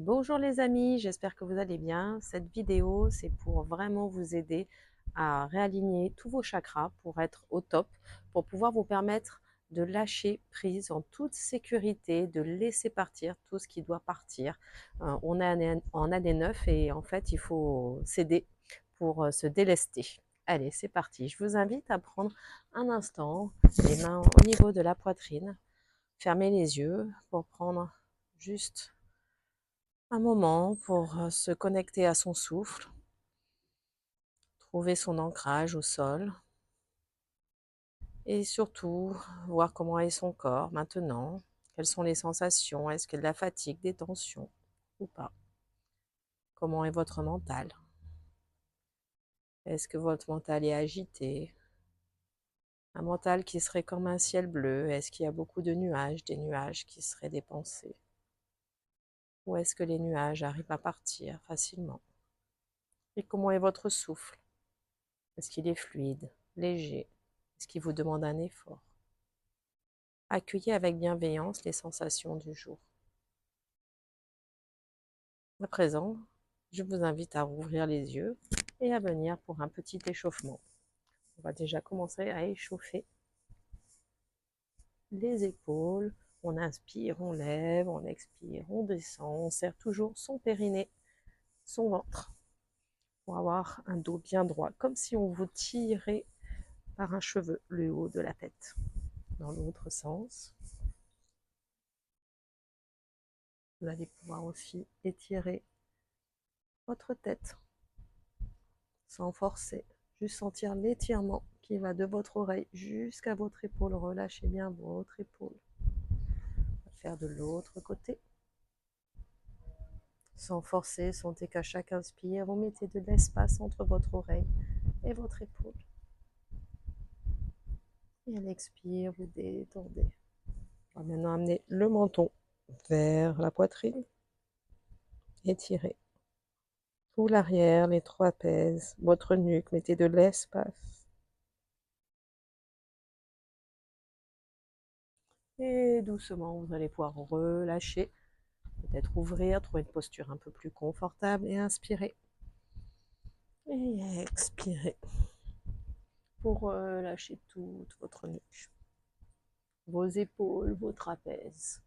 Bonjour les amis, j'espère que vous allez bien. Cette vidéo, c'est pour vraiment vous aider à réaligner tous vos chakras pour être au top, pour pouvoir vous permettre de lâcher prise en toute sécurité, de laisser partir tout ce qui doit partir. On est en année 9 et en fait, il faut s'aider pour se délester. Allez, c'est parti. Je vous invite à prendre un instant, les mains au niveau de la poitrine, fermer les yeux pour prendre juste un moment pour se connecter à son souffle, trouver son ancrage au sol et surtout voir comment est son corps maintenant, quelles sont les sensations, est-ce qu'il y a de la fatigue, des tensions ou pas, comment est votre mental, est-ce que votre mental est agité, un mental qui serait comme un ciel bleu, est-ce qu'il y a beaucoup de nuages, des nuages qui seraient des pensées, ou est-ce que les nuages arrivent à partir facilement, et comment est votre souffle, est-ce qu'il est fluide, léger, est-ce qu'il vous demande un effort? Accueillez avec bienveillance les sensations du jour. À présent, je vous invite à rouvrir les yeux et à venir pour un petit échauffement. On va déjà commencer à échauffer les épaules. On inspire, on lève, on expire, on descend. On serre toujours son périnée, son ventre, pour avoir un dos bien droit, comme si on vous tirait par un cheveu le haut de la tête. Dans l'autre sens, vous allez pouvoir aussi étirer votre tête sans forcer, juste sentir l'étirement qui va de votre oreille jusqu'à votre épaule. Relâchez bien votre épaule. On va faire de l'autre côté. Sans forcer, sentez qu'à chaque inspire, vous mettez de l'espace entre votre oreille et votre épaule. Et à l'expire, vous détendez. On va maintenant amener le menton vers la poitrine. Étirez tout l'arrière, les trapèzes, votre nuque, mettez de l'espace. Et doucement, vous allez pouvoir relâcher. Peut-être ouvrir, trouver une posture un peu plus confortable et inspirer. Et expirer pour lâcher toute votre nuque, vos épaules, vos trapèzes.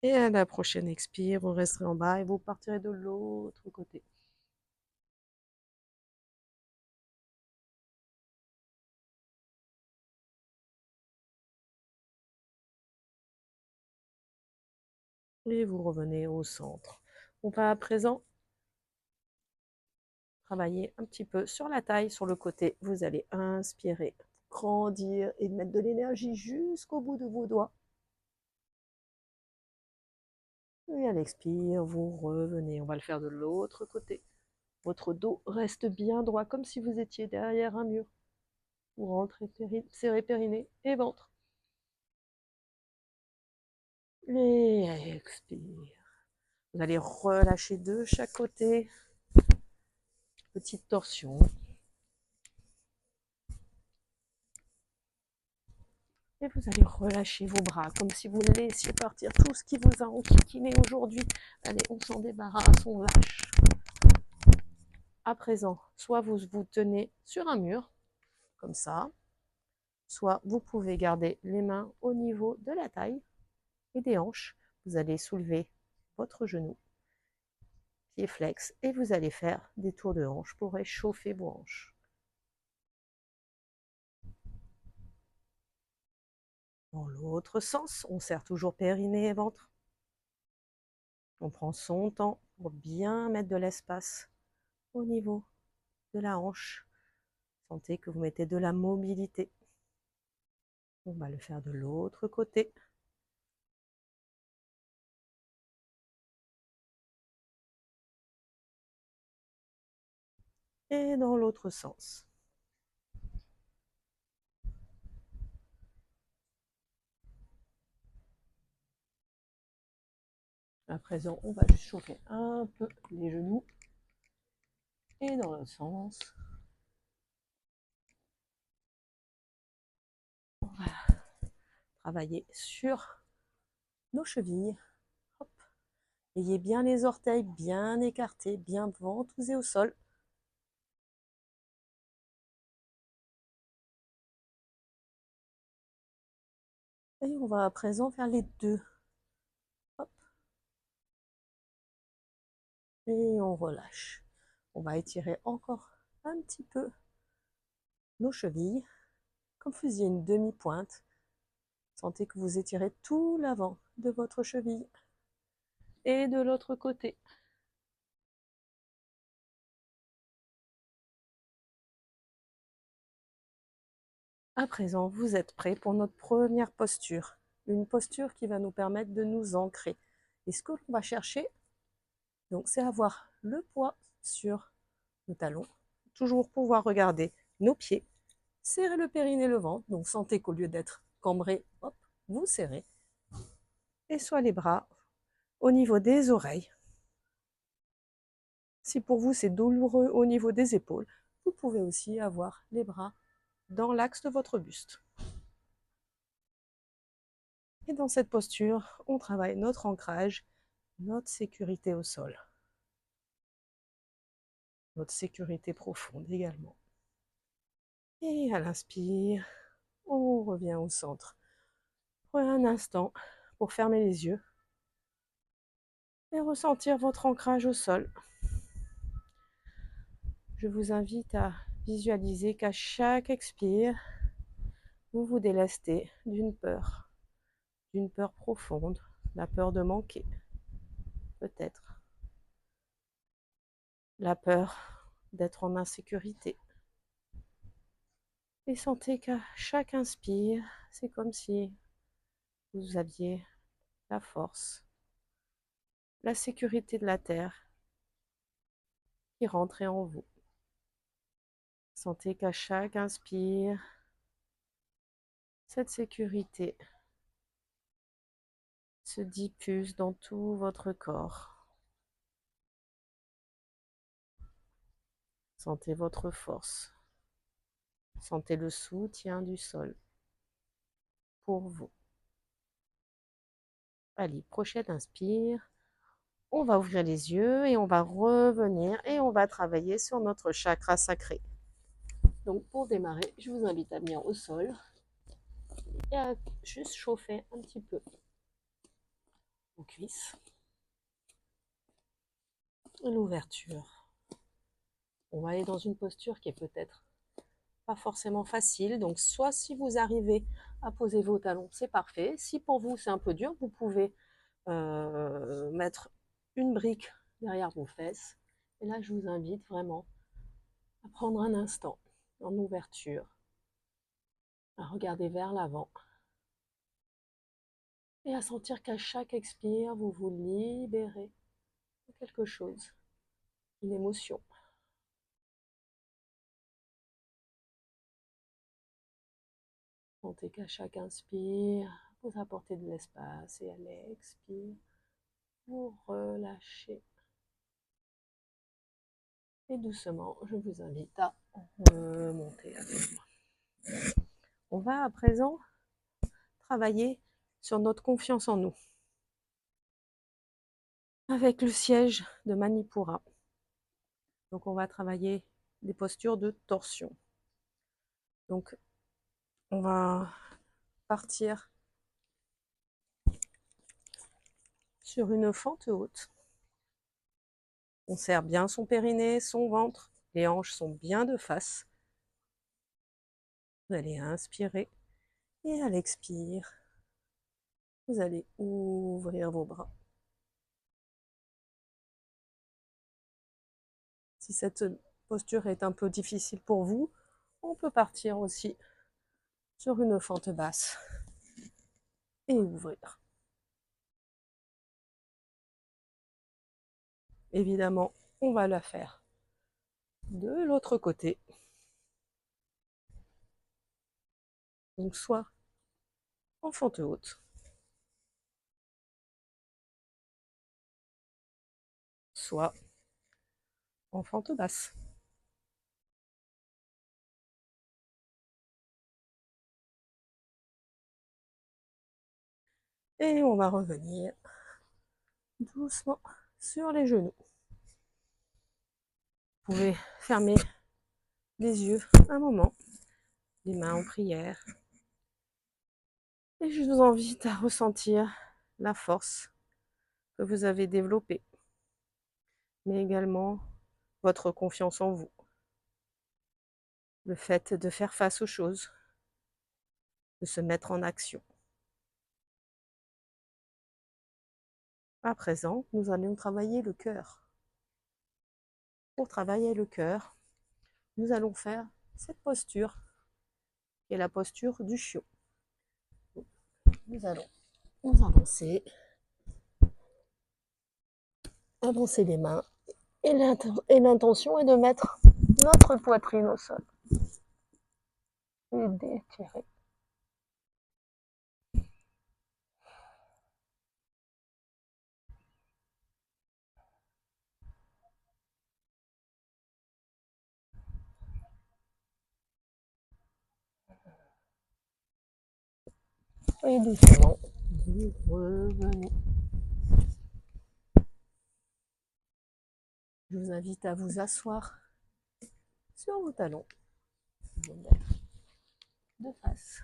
Et à la prochaine expire, vous resterez en bas et vous partirez de l'autre côté. Et vous revenez au centre. On va à présent travailler un petit peu sur la taille, sur le côté. Vous allez inspirer, grandir et mettre de l'énergie jusqu'au bout de vos doigts. Et à l'expire, vous revenez. On va le faire de l'autre côté. Votre dos reste bien droit, comme si vous étiez derrière un mur. Vous rentrez, serrez périnée et ventre. Et expire. Vous allez relâcher de chaque côté. Petite torsion. Et vous allez relâcher vos bras, comme si vous laissiez partir tout ce qui vous a enquiquiné aujourd'hui. Allez, on s'en débarrasse, on lâche. À présent, soit vous vous tenez sur un mur, comme ça, soit vous pouvez garder les mains au niveau de la taille et des hanches. Vous allez soulever votre genou, pied flex, et vous allez faire des tours de hanches pour réchauffer vos hanches. Dans l'autre sens, on serre toujours périnée et ventre. On prend son temps pour bien mettre de l'espace au niveau de la hanche. Sentez que vous mettez de la mobilité. On va le faire de l'autre côté. Et dans l'autre sens. À présent, on va juste chauffer un peu les genoux. Et dans l'autre sens. On va travailler sur nos chevilles. Hop. Ayez bien les orteils bien écartés, bien ventousés au sol. Et on va à présent faire les deux. Hop. Et on relâche. On va étirer encore un petit peu nos chevilles, comme vous faisiez une demi-pointe. Sentez que vous étirez tout l'avant de votre cheville. Et de l'autre côté. À présent, vous êtes prêts pour notre première posture. Une posture qui va nous permettre de nous ancrer. Et ce que l'on va chercher, donc, c'est avoir le poids sur le talon. Toujours pouvoir regarder nos pieds. Serrez le périnée, le ventre. Donc, sentez qu'au lieu d'être cambré, hop, vous serrez. Et soit les bras au niveau des oreilles. Si pour vous c'est douloureux au niveau des épaules, vous pouvez aussi avoir les bras dans l'axe de votre buste. Et dans cette posture, on travaille notre ancrage, notre sécurité au sol, notre sécurité profonde également. Et à l'inspire, on revient au centre. Prenez un instant pour fermer les yeux et ressentir votre ancrage au sol. Je vous invite à visualiser qu'à chaque expire, vous vous délestez d'une peur profonde, la peur de manquer, peut-être, la peur d'être en insécurité. Et sentez qu'à chaque inspire, c'est comme si vous aviez la force, la sécurité de la terre qui rentrait en vous. Sentez qu'à chaque inspire, cette sécurité se diffuse dans tout votre corps. Sentez votre force. Sentez le soutien du sol pour vous. Allez, prochaine inspire. On va ouvrir les yeux et on va revenir et on va travailler sur notre chakra sacré. Donc pour démarrer, je vous invite à venir au sol et à juste chauffer un petit peu vos cuisses. L'ouverture. On va aller dans une posture qui est peut-être pas forcément facile. Donc soit si vous arrivez à poser vos talons, c'est parfait. Si pour vous c'est un peu dur, vous pouvez mettre une brique derrière vos fesses. Et là, je vous invite vraiment à prendre un instant en ouverture, à regarder vers l'avant et à sentir qu'à chaque expire, vous vous libérez de quelque chose, une émotion. Sentez qu'à chaque inspire, vous apportez de l'espace et à l'expire, vous relâchez. Et doucement, je vous invite à remonter avec moi. On va à présent travailler sur notre confiance en nous avec le siège de Manipura. Donc on va travailler des postures de torsion. Donc on va partir sur une fente haute. On serre bien son périnée, son ventre. Les hanches sont bien de face. Vous allez inspirer et à l'expire, vous allez ouvrir vos bras. Si cette posture est un peu difficile pour vous, on peut partir aussi sur une fente basse et ouvrir. Évidemment, on va la faire de l'autre côté. Donc soit en fente haute, soit en fente basse. Et on va revenir doucement sur les genoux. Vous pouvez fermer les yeux un moment, les mains en prière. Et je vous invite à ressentir la force que vous avez développée, mais également votre confiance en vous. Le fait de faire face aux choses, de se mettre en action. À présent, nous allons travailler le cœur. Pour travailler le cœur, nous allons faire cette posture, qui est la posture du chiot. Nous allons nous avancer les mains, et l'intention est de mettre notre poitrine au sol et d'étirer. Et doucement, vous revenez. Je vous invite à vous asseoir sur vos talons, vous mettre de face.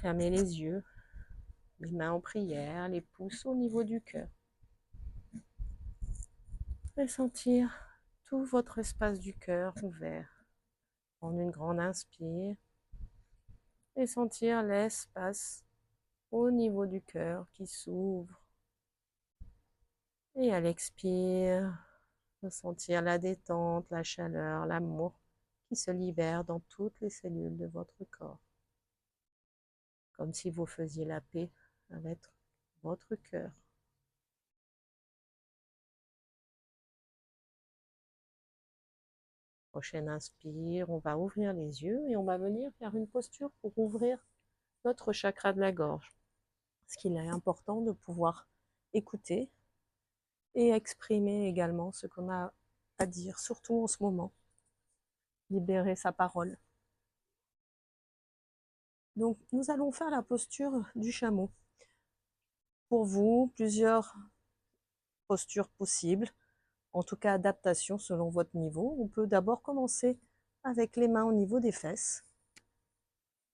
Fermez les yeux, les mains en prière, les pouces au niveau du cœur. Et sentir tout votre espace du cœur ouvert. Prendre une grande inspire et sentir l'espace au niveau du cœur qui s'ouvre. Et à l'expire, ressentir la détente, la chaleur, l'amour qui se libère dans toutes les cellules de votre corps. Comme si vous faisiez la paix avec votre cœur. Prochaine inspire, on va ouvrir les yeux et on va venir faire une posture pour ouvrir notre chakra de la gorge. Parce qu'il est important de pouvoir écouter et exprimer également ce qu'on a à dire, surtout en ce moment. Libérer sa parole. Donc, nous allons faire la posture du chameau. Pour vous, plusieurs postures possibles, en tout cas adaptation selon votre niveau. On peut d'abord commencer avec les mains au niveau des fesses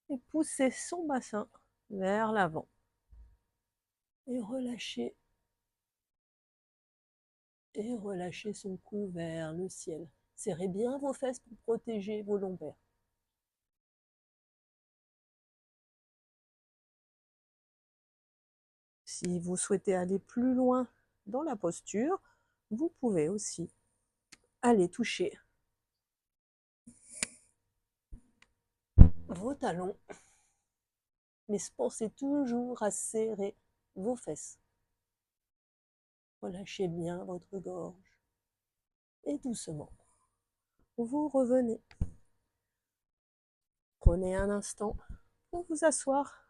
et pousser son bassin vers l'avant. Et relâcher son cou vers le ciel. Serrez bien vos fesses pour protéger vos lombaires. Si vous souhaitez aller plus loin dans la posture, vous pouvez aussi aller toucher vos talons, mais pensez toujours à serrer vos fesses. Relâchez bien votre gorge et doucement, vous revenez. Prenez un instant pour vous asseoir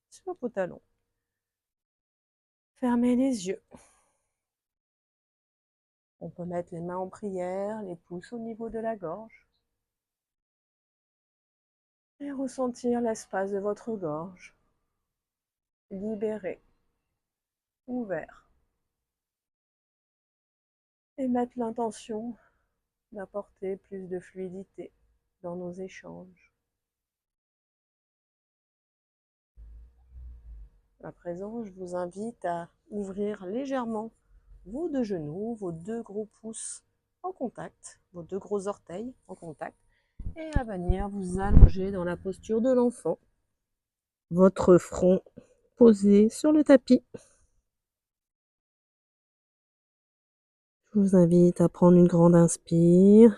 sur vos talons. Fermez les yeux. On peut mettre les mains en prière, les pouces au niveau de la gorge. Et ressentir l'espace de votre gorge. Libéré, ouvert. Et mettre l'intention d'apporter plus de fluidité dans nos échanges. À présent, je vous invite à ouvrir légèrement vos deux genoux, vos deux gros pouces en contact, vos deux gros orteils en contact, et à venir vous allonger dans la posture de l'enfant. Votre front posé sur le tapis. Je vous invite à prendre une grande inspire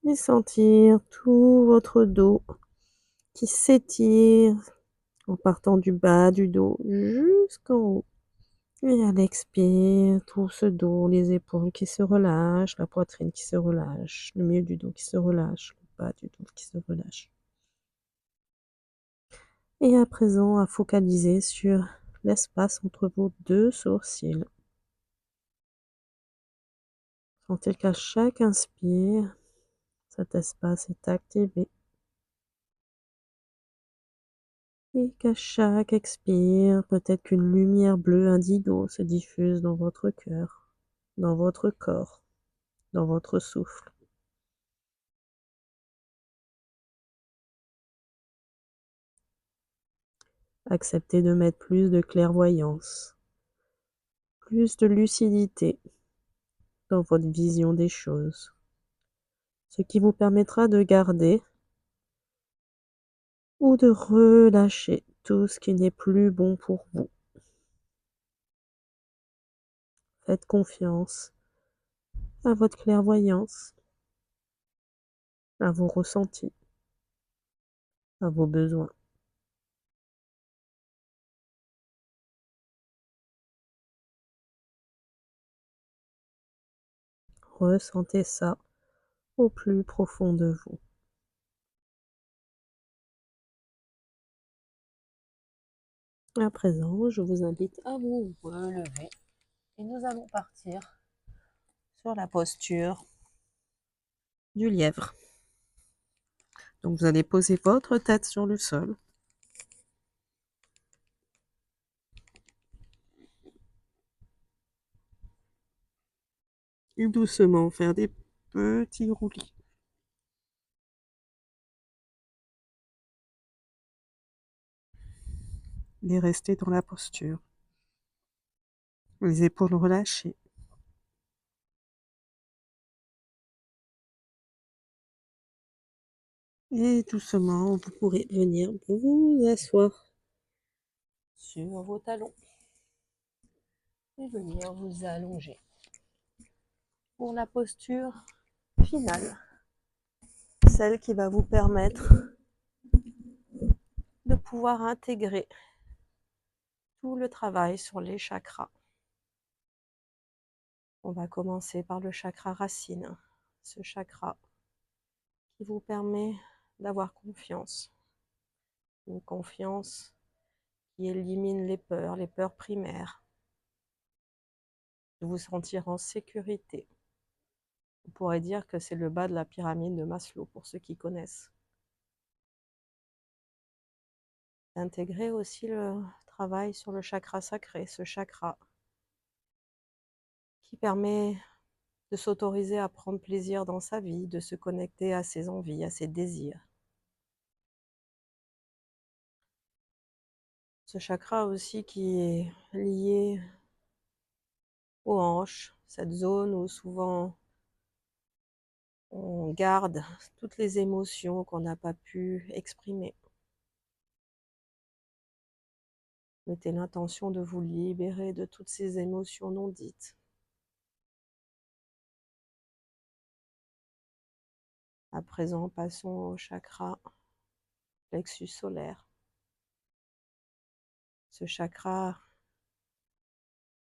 et sentir tout votre dos qui s'étire en partant du bas du dos jusqu'en haut. Et à l'expire, tout ce dos, les épaules qui se relâchent, la poitrine qui se relâche, le milieu du dos qui se relâche, le bas du dos qui se relâche. Et à présent, à focaliser sur l'espace entre vos deux sourcils. Sentez qu'à chaque inspire, cet espace est activé. Et qu'à chaque expire, peut-être qu'une lumière bleue indigo se diffuse dans votre cœur, dans votre corps, dans votre souffle. Acceptez de mettre plus de clairvoyance, plus de lucidité dans votre vision des choses, ce qui vous permettra de garder ou de relâcher tout ce qui n'est plus bon pour vous. Faites confiance à votre clairvoyance, à vos ressentis, à vos besoins. Ressentez ça au plus profond de vous. À présent, je vous invite à vous relever et nous allons partir sur la posture du lièvre. Donc vous allez poser votre tête sur le sol. Et doucement faire des petits roulis. Et rester dans la posture. Les épaules relâchées. Et doucement, vous pourrez venir vous asseoir sur vos talons et venir vous allonger pour la posture finale, celle qui va vous permettre de pouvoir intégrer tout le travail sur les chakras. On va commencer par le chakra racine, ce chakra qui vous permet d'avoir confiance, une confiance qui élimine les peurs primaires, de vous sentir en sécurité. On pourrait dire que c'est le bas de la pyramide de Maslow pour ceux qui connaissent. Intégrer aussi le travail sur le chakra sacré, ce chakra qui permet de s'autoriser à prendre plaisir dans sa vie, de se connecter à ses envies, à ses désirs. Ce chakra aussi qui est lié aux hanches, cette zone où souvent on garde toutes les émotions qu'on n'a pas pu exprimer. Mettez l'intention de vous libérer de toutes ces émotions non dites. À présent, passons au chakra plexus solaire. Ce chakra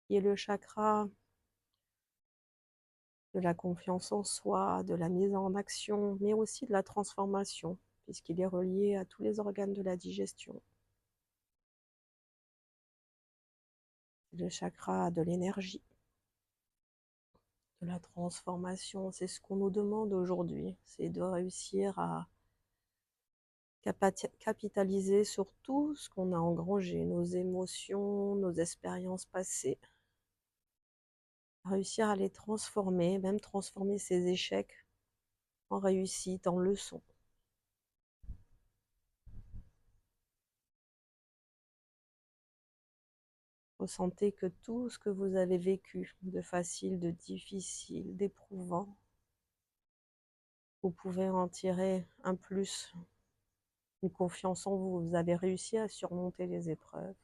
qui est le chakra de la confiance en soi, de la mise en action, mais aussi de la transformation, puisqu'il est relié à tous les organes de la digestion. Le chakra de l'énergie, de la transformation, c'est ce qu'on nous demande aujourd'hui, c'est de réussir à capitaliser sur tout ce qu'on a engrangé, nos émotions, nos expériences passées, réussir à les transformer, même transformer ces échecs en réussite, en leçons. Ressentez que tout ce que vous avez vécu, de facile, de difficile, d'éprouvant, vous pouvez en tirer un plus, une confiance en vous. Vous avez réussi à surmonter les épreuves.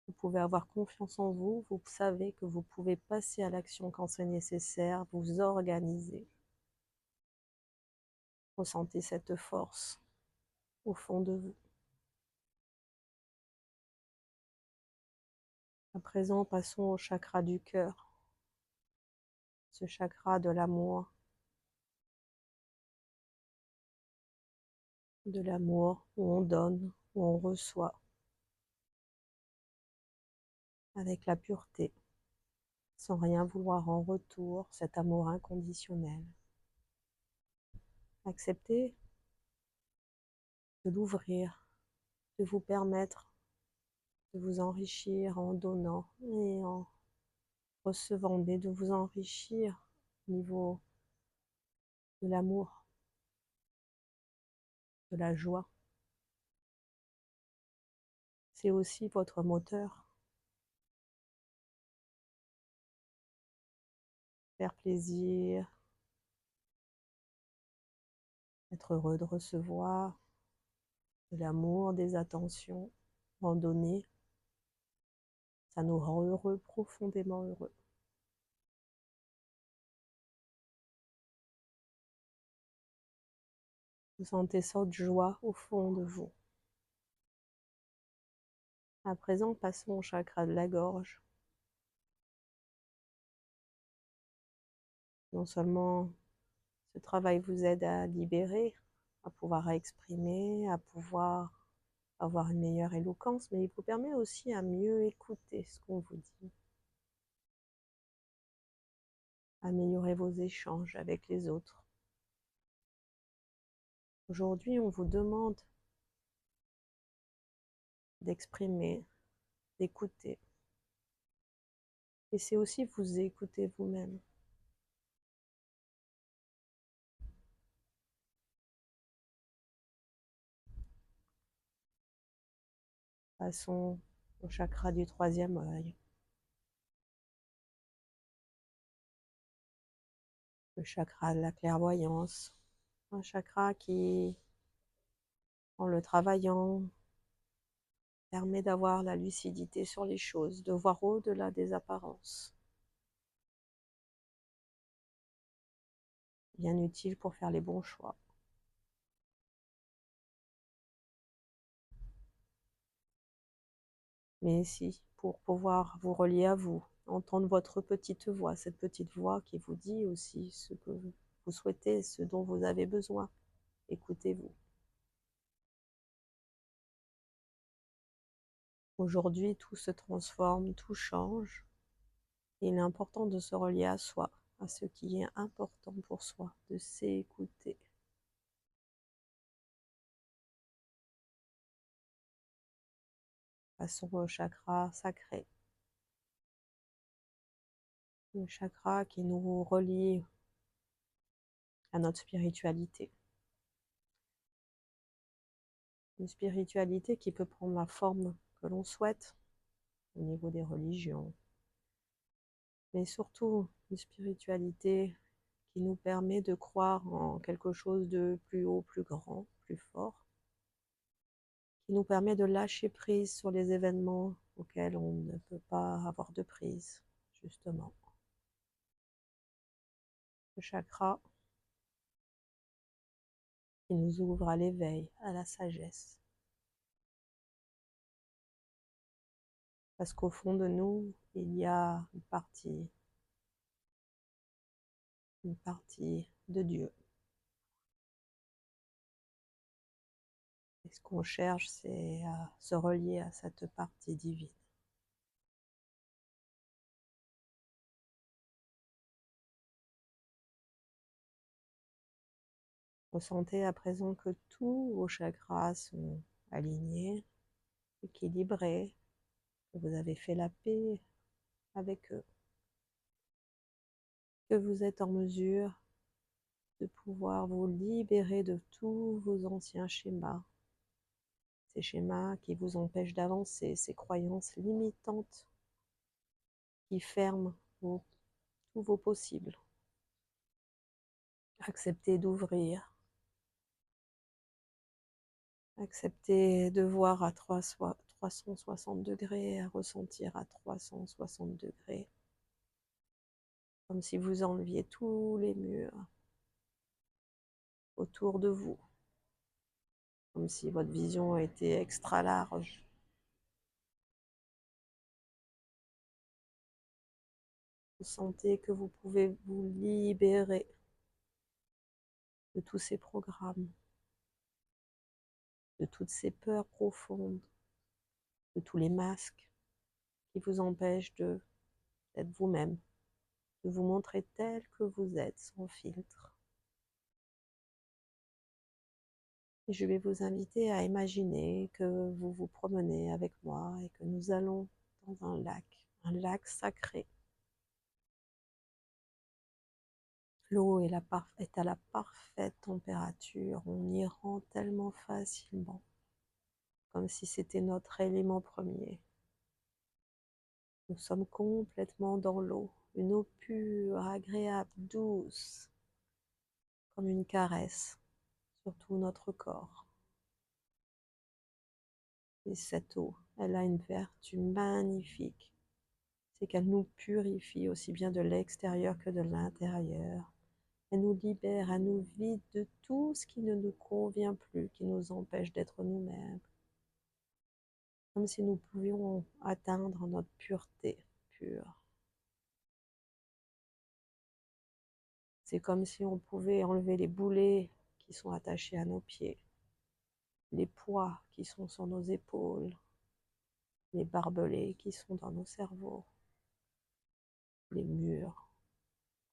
Vous pouvez avoir confiance en vous. Vous savez que vous pouvez passer à l'action quand c'est nécessaire, vous organiser. Ressentez cette force au fond de vous. À présent, passons au chakra du cœur, ce chakra de l'amour où on donne, où on reçoit, avec la pureté, sans rien vouloir en retour, cet amour inconditionnel. Acceptez de l'ouvrir, de vous permettre de vous enrichir en donnant et en recevant, mais de vous enrichir au niveau de l'amour, de la joie. C'est aussi votre moteur. Faire plaisir, être heureux de recevoir de l'amour, des attentions, en donner, ça nous rend heureux, profondément heureux. Vous sentez cette joie au fond de vous. À présent, passons au chakra de la gorge. Non seulement ce travail vous aide à libérer, à pouvoir exprimer, à pouvoir avoir une meilleure éloquence, mais il vous permet aussi à mieux écouter ce qu'on vous dit, améliorer vos échanges avec les autres. Aujourd'hui, on vous demande d'exprimer, d'écouter. Et c'est aussi vous écouter vous-même. Passons au chakra du troisième œil. Le chakra de la clairvoyance. Un chakra qui, en le travaillant, permet d'avoir la lucidité sur les choses, de voir au-delà des apparences. Bien utile pour faire les bons choix. Mais si, pour pouvoir vous relier à vous, entendre votre petite voix, cette petite voix qui vous dit aussi ce que vous souhaitez, ce dont vous avez besoin. Écoutez-vous. Aujourd'hui, tout se transforme, tout change. Il est important de se relier à soi, à ce qui est important pour soi, de s'écouter. Passons au chakra sacré. Le chakra qui nous relie à notre spiritualité. Une spiritualité qui peut prendre la forme que l'on souhaite au niveau des religions, mais surtout une spiritualité qui nous permet de croire en quelque chose de plus haut, plus grand, plus fort, qui nous permet de lâcher prise sur les événements auxquels on ne peut pas avoir de prise, justement. Le chakra qui nous ouvre à l'éveil, à la sagesse. Parce qu'au fond de nous, il y a une partie de Dieu. Et ce qu'on cherche, c'est à se relier à cette partie divine. Ressentez à présent que tous vos chakras sont alignés, équilibrés, que vous avez fait la paix avec eux, que vous êtes en mesure de pouvoir vous libérer de tous vos anciens schémas, ces schémas qui vous empêchent d'avancer, ces croyances limitantes qui ferment tous vos possibles. Acceptez d'ouvrir, acceptez de voir à 360 degrés, à ressentir à 360 degrés, comme si vous enleviez tous les murs autour de vous, comme si votre vision était extra large. Vous sentez que vous pouvez vous libérer de tous ces programmes, de toutes ces peurs profondes, de tous les masques qui vous empêchent d'être vous-même, de vous montrer tel que vous êtes, sans filtre. Et je vais vous inviter à imaginer que vous vous promenez avec moi et que nous allons dans un lac sacré. L'eau est à la parfaite température, on y rentre tellement facilement, comme si c'était notre élément premier. Nous sommes complètement dans l'eau, une eau pure, agréable, douce, comme une caresse sur tout notre corps. Et cette eau, elle a une vertu magnifique, c'est qu'elle nous purifie aussi bien de l'extérieur que de l'intérieur. Elle nous libère, elle nous vide de tout ce qui ne nous convient plus, qui nous empêche d'être nous-mêmes. Comme si nous pouvions atteindre notre pureté pure. C'est comme si on pouvait enlever les boulets qui sont attachés à nos pieds, les poids qui sont sur nos épaules, les barbelés qui sont dans nos cerveaux, les murs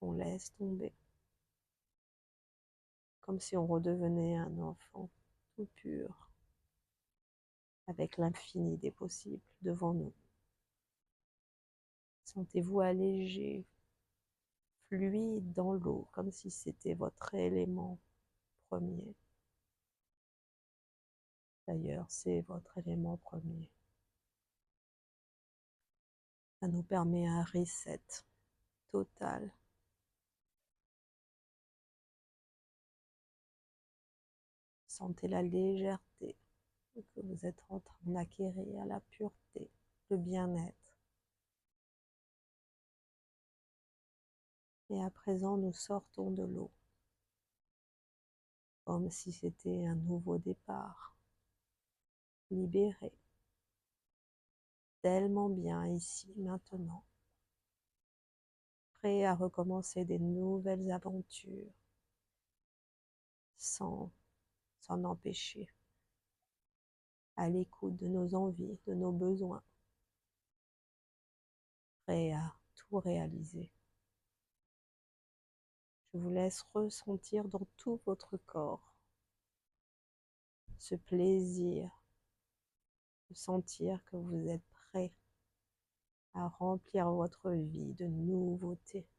qu'on laisse tomber. Comme si on redevenait un enfant tout pur, avec l'infini des possibles devant nous. Sentez-vous allégé, fluide dans l'eau, comme si c'était votre élément premier. D'ailleurs, c'est votre élément premier. Ça nous permet un reset total. Sentez la légèreté que vous êtes en train d'acquérir, la pureté, le bien-être. Et à présent, nous sortons de l'eau, comme si c'était un nouveau départ, libéré, tellement bien ici, maintenant, prêt à recommencer des nouvelles aventures, sans s'en empêcher, à l'écoute de nos envies, de nos besoins, prêt à tout réaliser. Je vous laisse ressentir dans tout votre corps ce plaisir de sentir que vous êtes prêt à remplir votre vie de nouveautés.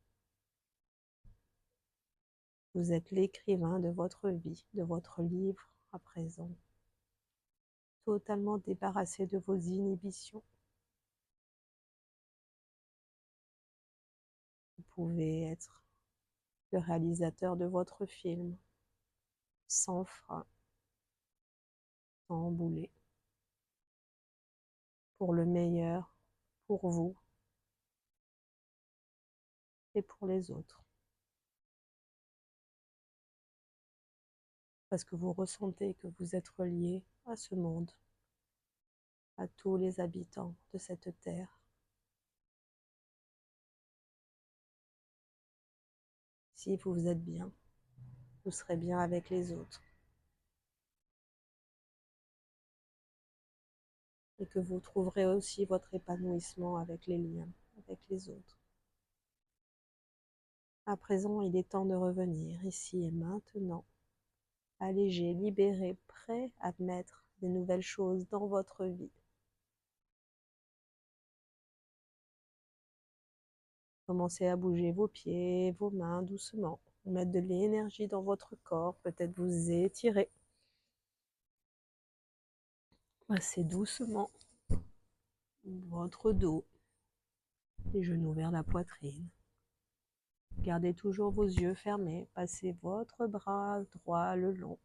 Vous êtes l'écrivain de votre vie, de votre livre à présent, totalement débarrassé de vos inhibitions. Vous pouvez être le réalisateur de votre film, sans frein, sans boulet, pour le meilleur, pour vous et pour les autres. Parce que vous ressentez que vous êtes relié à ce monde, à tous les habitants de cette terre. Si vous êtes bien, vous serez bien avec les autres. Et que vous trouverez aussi votre épanouissement avec les liens, avec les autres. À présent, il est temps de revenir ici et maintenant, allégé, libéré, prêt à mettre des nouvelles choses dans votre vie. Commencez à bouger vos pieds, vos mains doucement, mettre de l'énergie dans votre corps, peut-être vous étirer. Passez doucement votre dos, les genoux vers la poitrine. Gardez toujours vos yeux fermés, passez votre bras droit le long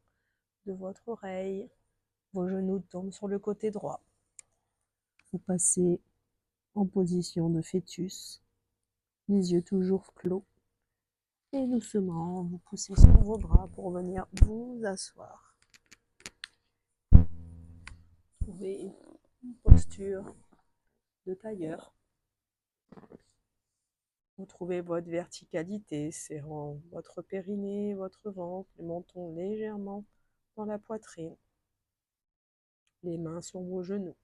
de votre oreille, vos genoux tombent sur le côté droit. Vous passez en position de fœtus, les yeux toujours clos, et doucement vous poussez sur vos bras pour venir vous asseoir. Trouvez une posture de tailleur. Vous trouvez votre verticalité, serrant votre périnée, votre ventre, le menton légèrement dans la poitrine. Les mains sur vos genoux,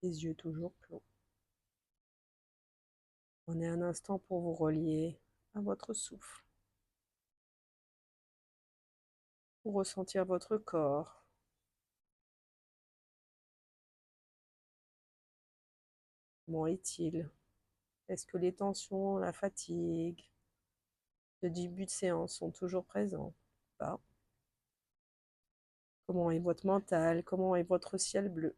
les yeux toujours clos. Prenez un instant pour vous relier à votre souffle. pour ressentir votre corps. Comment est-il? Est-ce que les tensions, la fatigue, le début de séance sont toujours présents? Pas. Comment est votre mental? Comment est votre ciel bleu?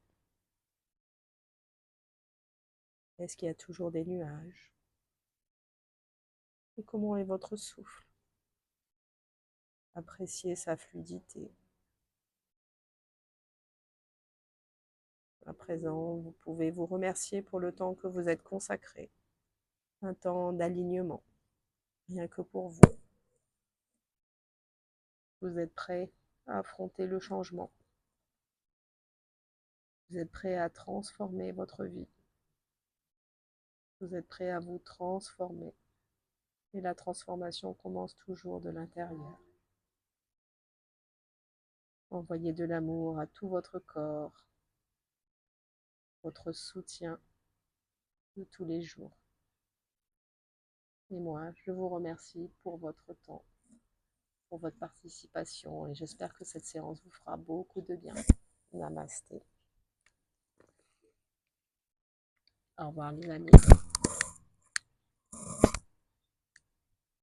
Est-ce qu'il y a toujours des nuages? Et comment est votre souffle? Appréciez sa fluidité. À présent, vous pouvez vous remercier pour le temps que vous êtes consacré. Un temps d'alignement, rien que pour vous. Vous êtes prêt à affronter le changement. Vous êtes prêt à transformer votre vie. Vous êtes prêt à vous transformer. Et la transformation commence toujours de l'intérieur. Envoyez de l'amour à tout votre corps, votre soutien de tous les jours. Et moi, je vous remercie pour votre temps, pour votre participation, et j'espère que cette séance vous fera beaucoup de bien. Namasté. Au revoir les amis.